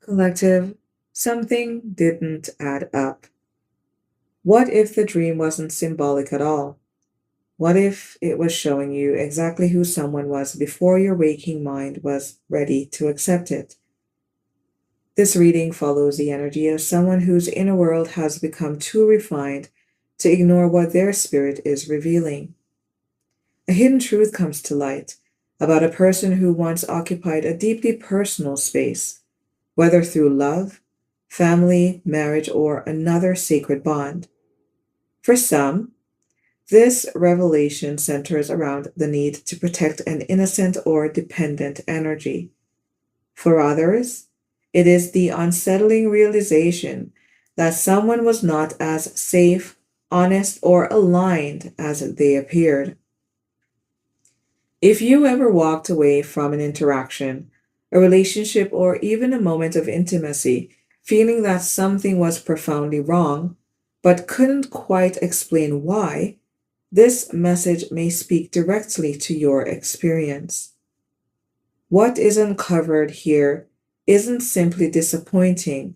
Collective, something didn't add up. What if the dream wasn't symbolic at all? What if it was showing you exactly who someone was before your waking mind was ready to accept it? This reading follows the energy of someone whose inner world has become too refined to ignore what their spirit is revealing. A hidden truth comes to light about a person who once occupied a deeply personal space, whether through love, family, marriage, or another sacred bond. For some, this revelation centers around the need to protect an innocent or dependent energy. For others, it is the unsettling realization that someone was not as safe, honest, or aligned as they appeared. If you ever walked away from an interaction, a relationship, or even a moment of intimacy, feeling that something was profoundly wrong, but couldn't quite explain why, this message may speak directly to your experience. What is uncovered here isn't simply disappointing,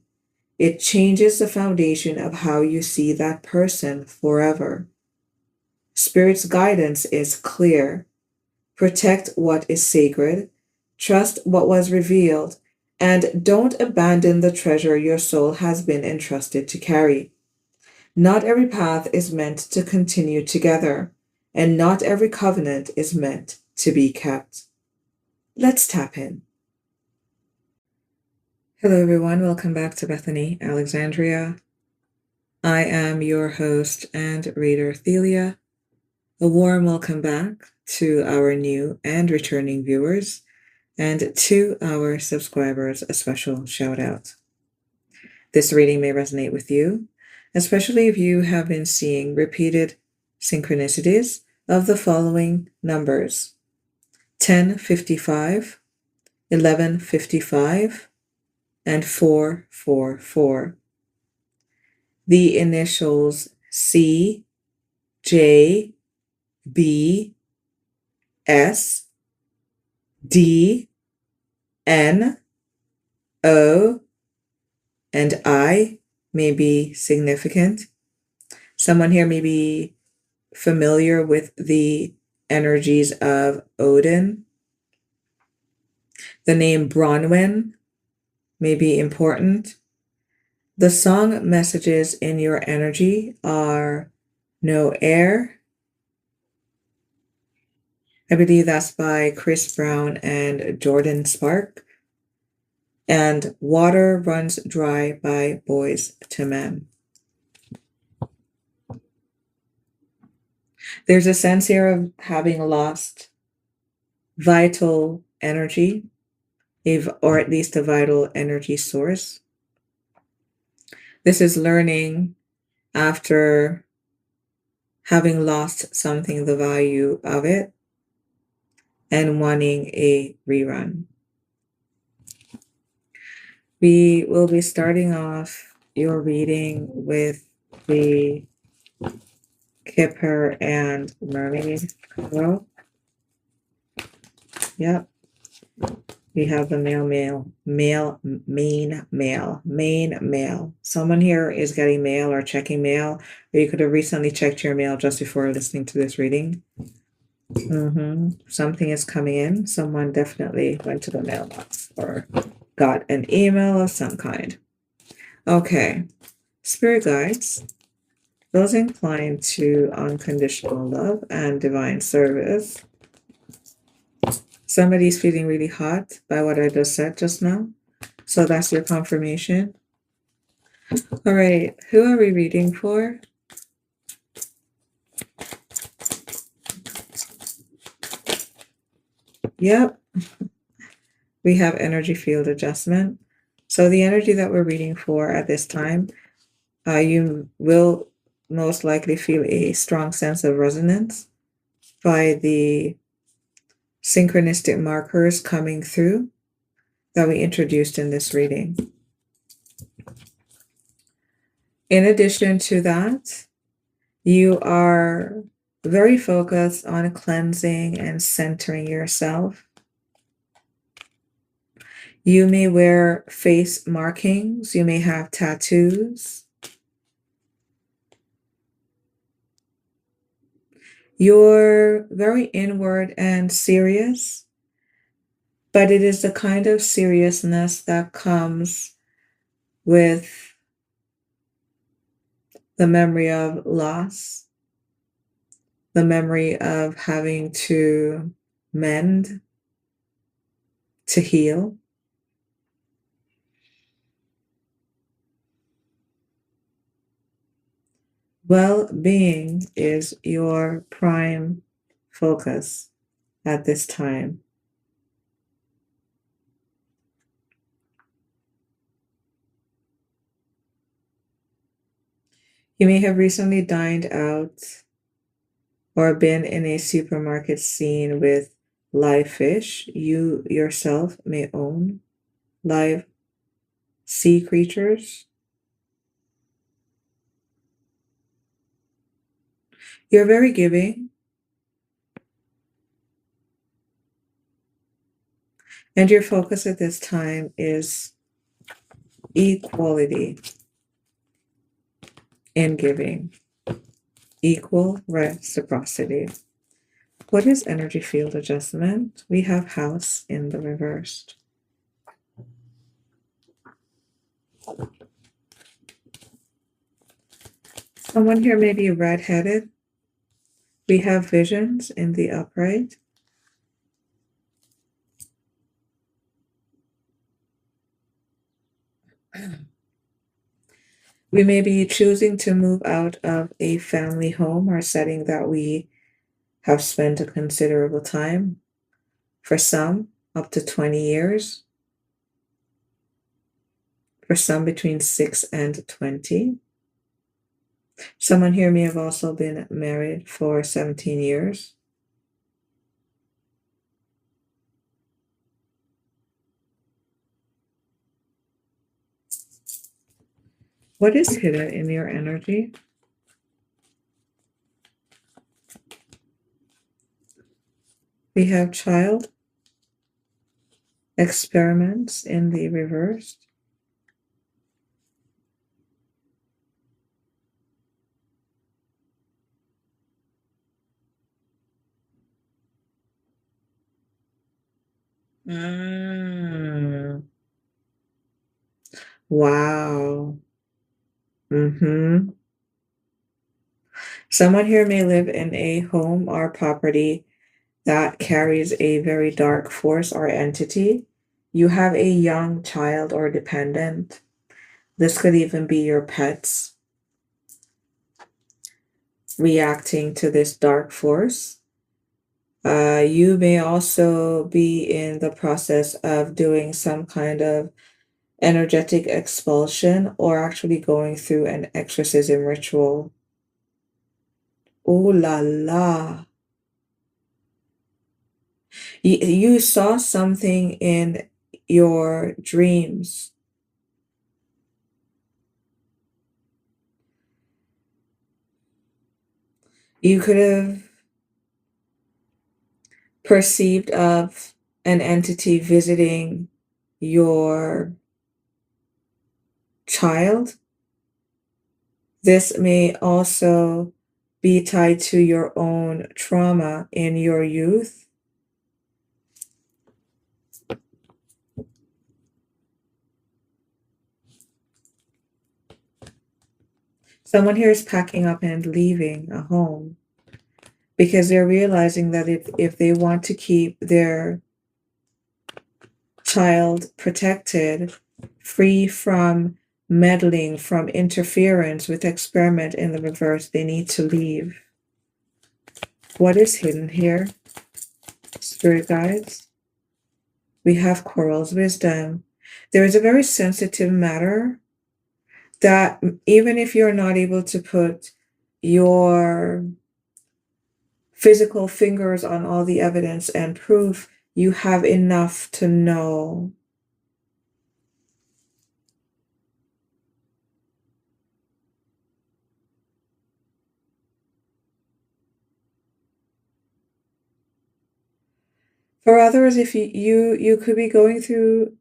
it changes the foundation of how you see that person forever. Spirit's guidance is clear. Protect what is sacred, trust what was revealed, and don't abandon the treasure your soul has been entrusted to carry. Not every path is meant to continue together, and not every covenant is meant to be kept. Let's tap in. Hello, everyone. Welcome back to Bethany, Alexandria. I am your host and reader, Thelia. A warm welcome back to our new and returning viewers, and to our subscribers, a special shout out. This reading may resonate with you, especially if you have been seeing repeated synchronicities of the following numbers: 1055, 1155, and 444. The initials C, J, B, S, D, N, O, and I may be significant. Someone here may be familiar with the energies of Odin. The name Bronwyn may be important. The song messages in your energy are No Air. I believe that's by Chris Brown and Jordan Spark. And Water Runs Dry by Boys to Men. There's a sense here of having lost vital energy, or at least a vital energy source. This is learning after having lost something, the value of it, and wanting a rerun. We will be starting off your reading with the Kipper and Mermaid combo. Yep. We have the main mail. Someone here is getting mail or checking mail, or you could have recently checked your mail just before listening to this reading. Something is coming in. Someone definitely went to the mailbox or got an email of some kind. Okay. Spirit guides, those inclined to unconditional love and divine service. Somebody's feeling really hot by what I just said just now. So that's your confirmation. All right, who are we reading for? Yep. We have energy field adjustment. So the energy that we're reading for at this time, you will most likely feel a strong sense of resonance by the synchronistic markers coming through that we introduced in this reading. In addition to that, you are very focused on cleansing and centering yourself. You may wear face markings. You may have tattoos. You're very inward and serious, but it is the kind of seriousness that comes with the memory of loss, the memory of having to mend, to heal. Well-being is your prime focus at this time. You may have recently dined out or been in a supermarket scene with live fish. You yourself may own live sea creatures. You're very giving, and your focus at this time is equality in giving, equal reciprocity. What is energy field adjustment? We have house in the reversed. Someone here may be redheaded. We have visions in the upright. We may be choosing to move out of a family home or setting that we have spent a considerable time. For some, up to 20 years. For some, between 6 and 20. Someone here may have also been married for 17 years. What is hidden in your energy? We have child experiments in the reversed. Wow. Someone here may live in a home or property that carries a very dark force or entity. You have a young child or dependent. This could even be your pets reacting to this dark force. You may also be in the process of doing some kind of energetic expulsion or actually going through an exorcism ritual. Ooh la la. You saw something in your dreams. You could have perceived of an entity visiting your child. This may also be tied to your own trauma in your youth. Someone here is packing up and leaving a home because they're realizing that if they want to keep their child protected, free from meddling, from interference with experiment in the reverse, they need to leave. What is hidden here? Spirit guides. We have Coral's wisdom. There is a very sensitive matter that even if you're not able to put your physical fingers on all the evidence and proof, you have enough to know. For others, if you could be going through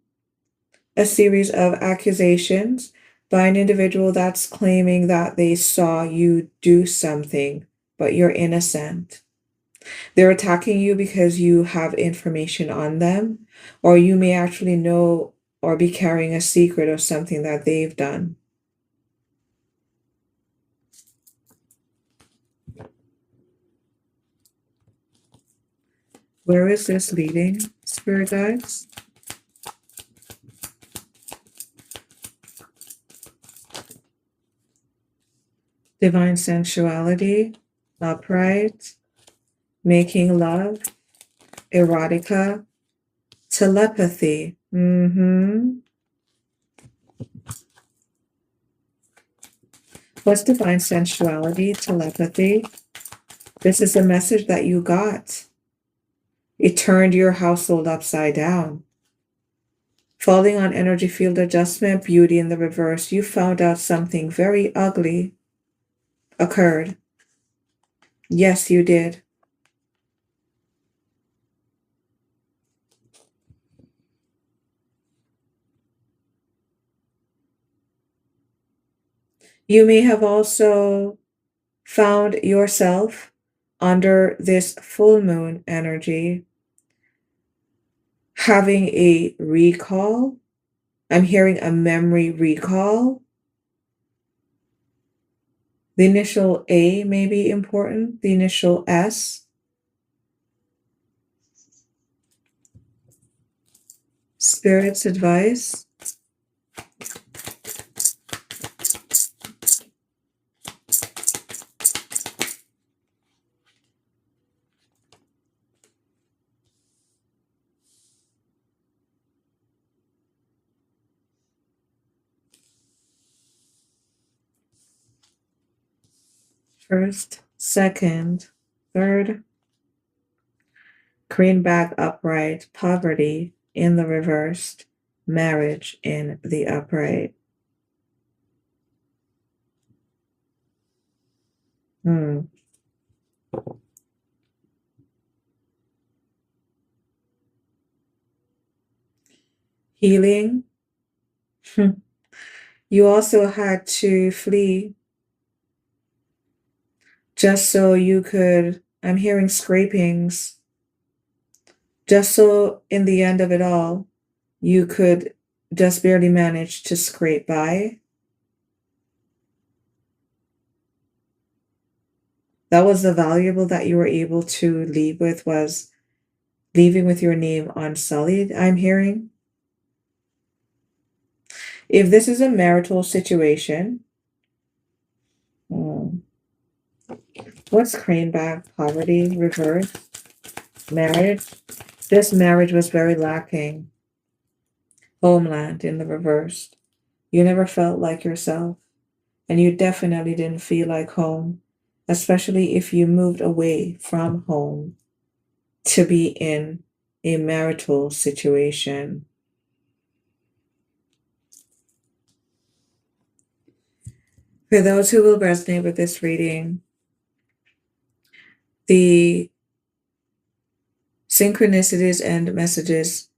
a series of accusations by an individual that's claiming that they saw you do something, but you're innocent. They're attacking you because you have information on them, or you may actually know or be carrying a secret of something that they've done. Where is this leading, spirit guides? Divine sensuality, upright, making love, erotica, telepathy. What's divine sensuality, telepathy? This is a message that you got. It turned your household upside down. Falling on energy field adjustment, beauty in the reverse, you found out something very ugly occurred. Yes, you did. You may have also found yourself under this full moon energy having a recall. I'm hearing a memory recall. The initial A may be important, the initial S. Spirit's advice. First, second, third. Crane back upright, poverty in the reversed, marriage in the upright. Healing. You also had to flee just so you could, I'm hearing scrapings, just so in the end of it all, you could just barely manage to scrape by. That was the valuable that you were able to leave with, was leaving with your name unsullied, I'm hearing. If this is a marital situation, what's crane back, poverty, reverse, marriage? This marriage was very lacking. Homeland in the reverse. You never felt like yourself, and you definitely didn't feel like home, especially if you moved away from home to be in a marital situation. For those who will resonate with this reading, the synchronicities and messages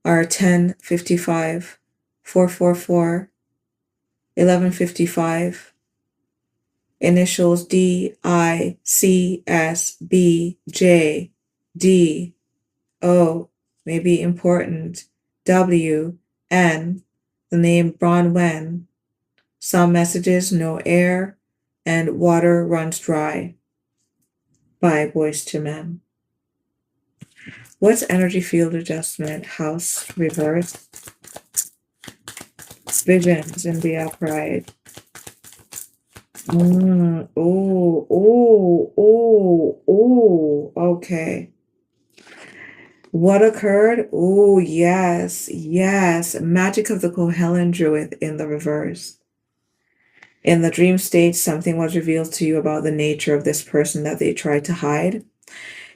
are 1055, 444, 1155, initials D, I, C, S, B, J, D, O, may be important, W, N, the name Bronwen, some messages, no air, and water runs dry by Boys to Men. What's energy field adjustment? House reverse. Visions in the upright. Okay. What occurred? Oh, yes, yes. Magic of the Kohelan Druid in the reverse. In the dream state, something was revealed to you about the nature of this person that they tried to hide.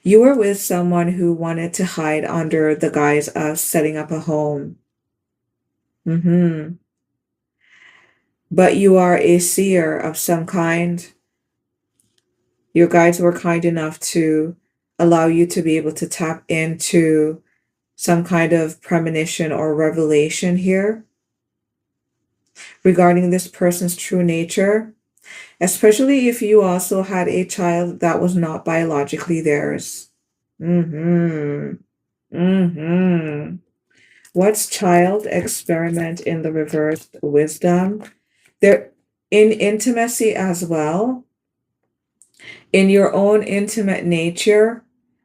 You were with someone who wanted to hide under the guise of setting up a home. But you are a seer of some kind. Your guides were kind enough to allow you to be able to tap into some kind of premonition or revelation here regarding this person's true nature, especially if you also had a child that was not biologically theirs. Mm-hmm. Mm-hmm. What's child experiment in the reversed wisdom? There in intimacy as well, in your own intimate nature,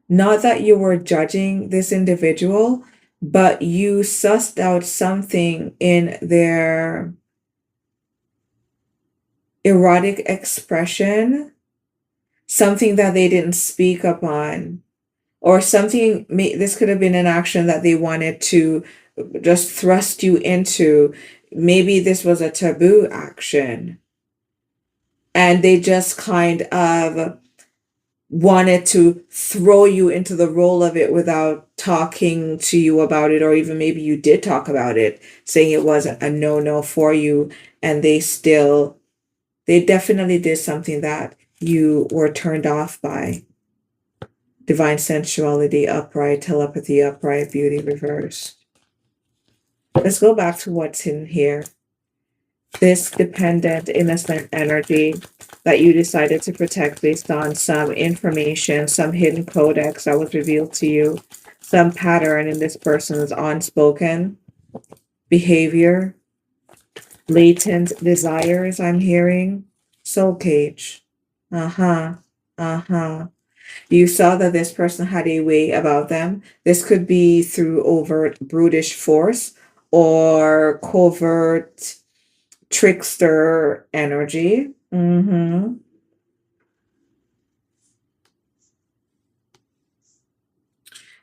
not that you were judging this individual, but you sussed out something in their erotic expression, something that they didn't speak upon, or something, this could have been an action that they wanted to just thrust you into. Maybe this was a taboo action, and they just kind of wanted to throw you into the role of it without talking to you about it, or even maybe you did talk about it, saying it was a no-no for you, and they definitely did something that you were turned off by. Divine sensuality upright, telepathy upright, beauty reversed. Let's go back to what's in here. This dependent, innocent energy that you decided to protect based on some information, some hidden codex that was revealed to you, some pattern in this person's unspoken behavior, latent desires, I'm hearing. Soul cage. Uh-huh. Uh-huh. You saw that this person had a way about them. This could be through overt brutish force or covert trickster energy.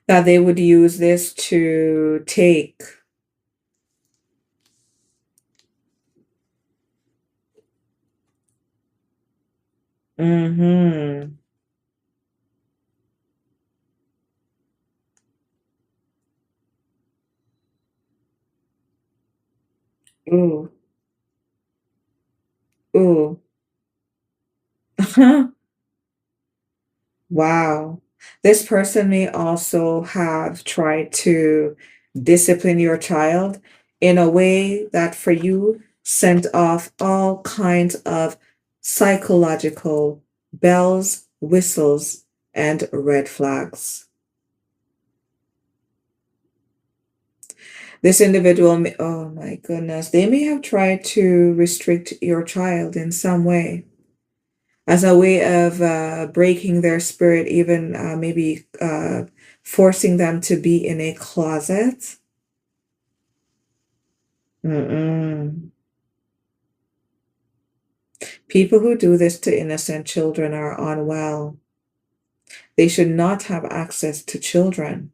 That they would use this to take. Mm-hmm. Ooh. Ooh. Wow. This person may also have tried to discipline your child in a way that for you sent off all kinds of psychological bells, whistles, and red flags. This individual may, oh my goodness, they may have tried to restrict your child in some way as a way of breaking their spirit, even maybe forcing them to be in a closet. Mm-mm. People who do this to innocent children are unwell. They should not have access to children.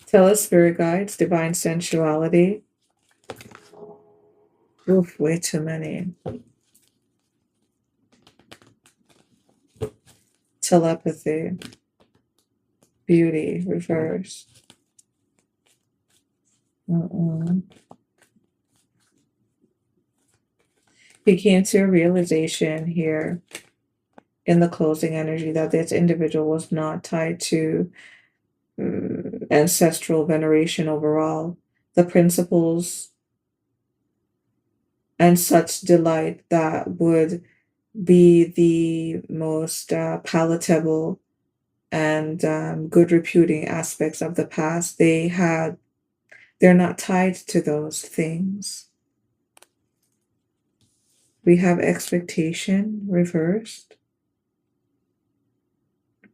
Tell us, spirit guides, divine sensuality. Oof, way too many. Telepathy, beauty, reverse. Mm-mm. He came to a realization here in the closing energy that this individual was not tied to ancestral veneration overall. The principles and such delight that would be the most palatable and good reputing aspects of the past, they're not tied to those things. We have expectation reversed.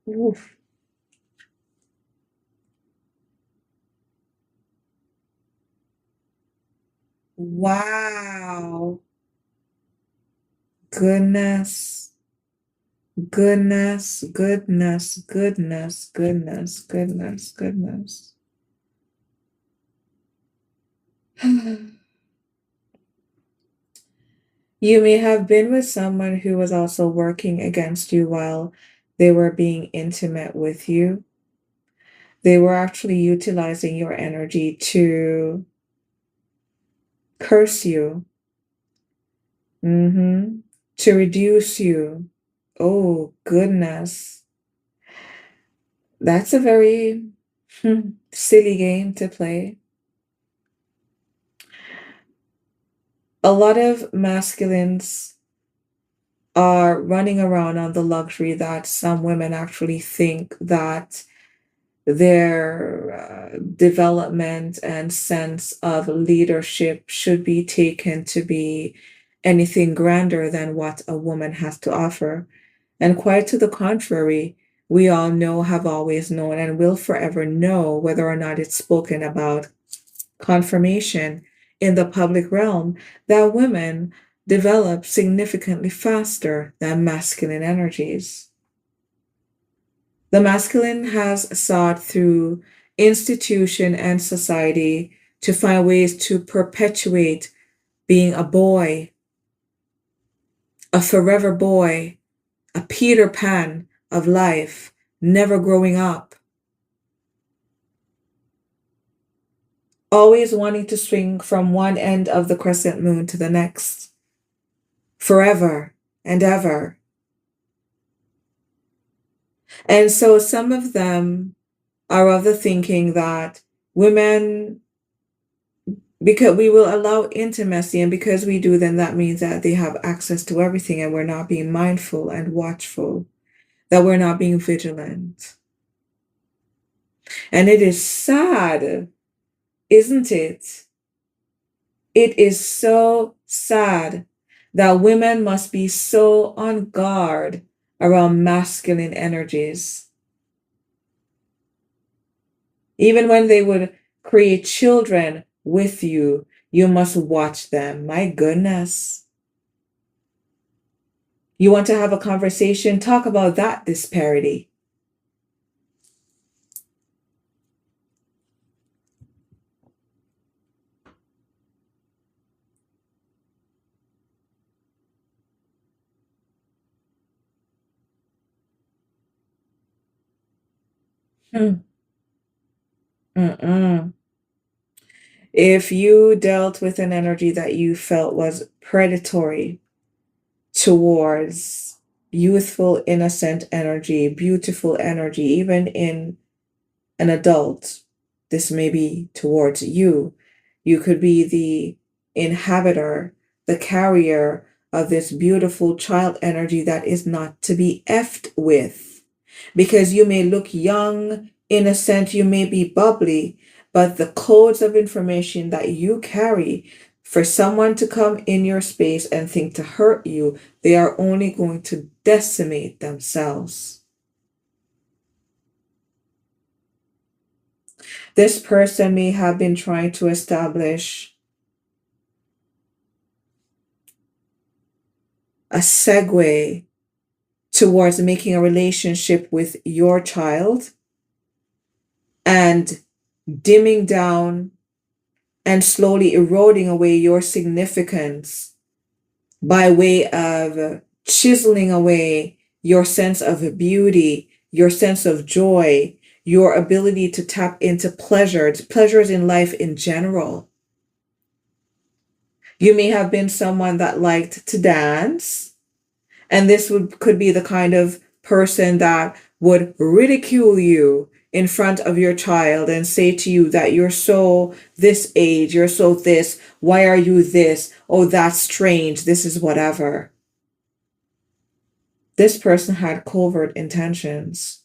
Oof. Wow. Goodness. Goodness, goodness, goodness, goodness, goodness, goodness. You may have been with someone who was also working against you while they were being intimate with you. They were actually utilizing your energy to curse you, to reduce you, Oh, goodness. That's a very silly game to play. A lot of masculines are running around on the luxury that some women actually think that their development and sense of leadership should be taken to be anything grander than what a woman has to offer. And quite to the contrary, we all know, have always known, and will forever know, whether or not it's spoken about confirmation in the public realm, that women develop significantly faster than masculine energies. The masculine has sought through institution and society to find ways to perpetuate being a boy, a forever boy, a Peter Pan of life, never growing up, always wanting to swing from one end of the crescent moon to the next, forever and ever. And so some of them are of the thinking that women, because we will allow intimacy, and because we do, then that means that they have access to everything, and we're not being mindful and watchful, that we're not being vigilant. And it is sad, isn't it? It is so sad that women must be so on guard around masculine energies. Even when they would create children with you, you must watch them. My goodness. You want to have a conversation? Talk about that disparity. Hmm. Mm-mm. If you dealt with an energy that you felt was predatory towards youthful, innocent energy, beautiful energy, even in an adult, this may be towards you. You could be the inhabitor, the carrier of this beautiful child energy that is not to be effed with. Because you may look young, innocent, you may be bubbly, but the codes of information that you carry, for someone to come in your space and think to hurt you, they are only going to decimate themselves. This person may have been trying to establish a segue towards making a relationship with your child and dimming down and slowly eroding away your significance by way of chiseling away your sense of beauty, your sense of joy, your ability to tap into pleasures in life in general. You may have been someone that liked to dance, and this could be the kind of person that would ridicule you in front of your child and say to you that you're so this age, you're so this, why are you this? Oh, that's strange, this is whatever. This person had covert intentions.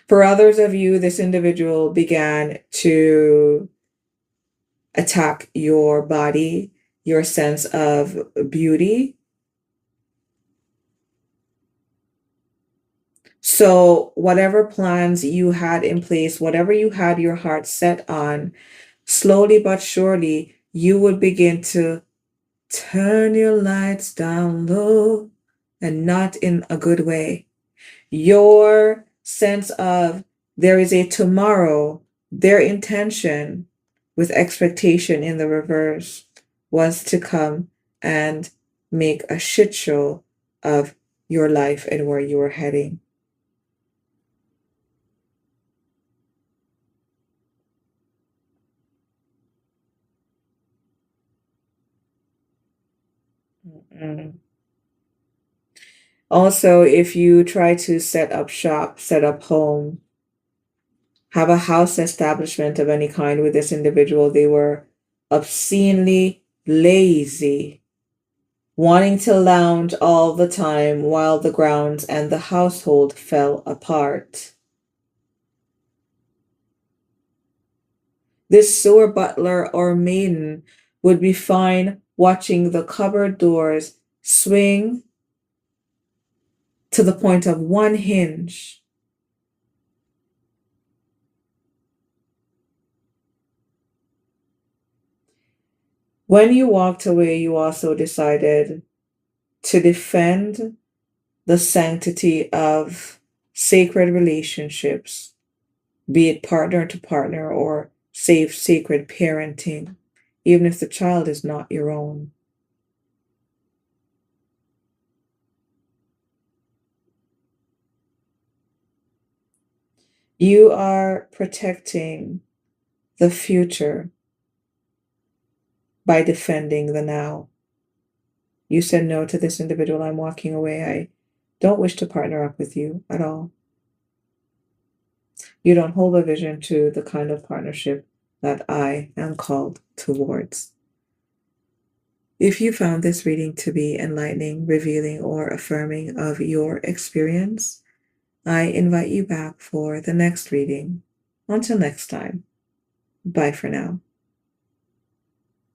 For others of you, this individual began to attack your body, your sense of beauty. So, whatever plans you had in place, whatever you had your heart set on, slowly but surely, you would begin to turn your lights down low, and not in a good way. Your sense of there is a tomorrow, their intention with expectation in the reverse was to come and make a shit show of your life and where you were heading. Mm. Also, if you try to set up shop, set up home, have a house establishment of any kind with this individual, they were obscenely lazy, wanting to lounge all the time while the grounds and the household fell apart. This sewer butler or maiden would be fine watching the cupboard doors swing to the point of one hinge. When you walked away, you also decided to defend the sanctity of sacred relationships, be it partner to partner or safe, sacred parenting, even if the child is not your own. You are protecting the future by defending the now. You said no to this individual. I'm walking away. I don't wish to partner up with you at all. You don't hold a vision to the kind of partnership that I am called towards. If you found this reading to be enlightening, revealing, or affirming of your experience, I invite you back for the next reading. Until next time, bye for now.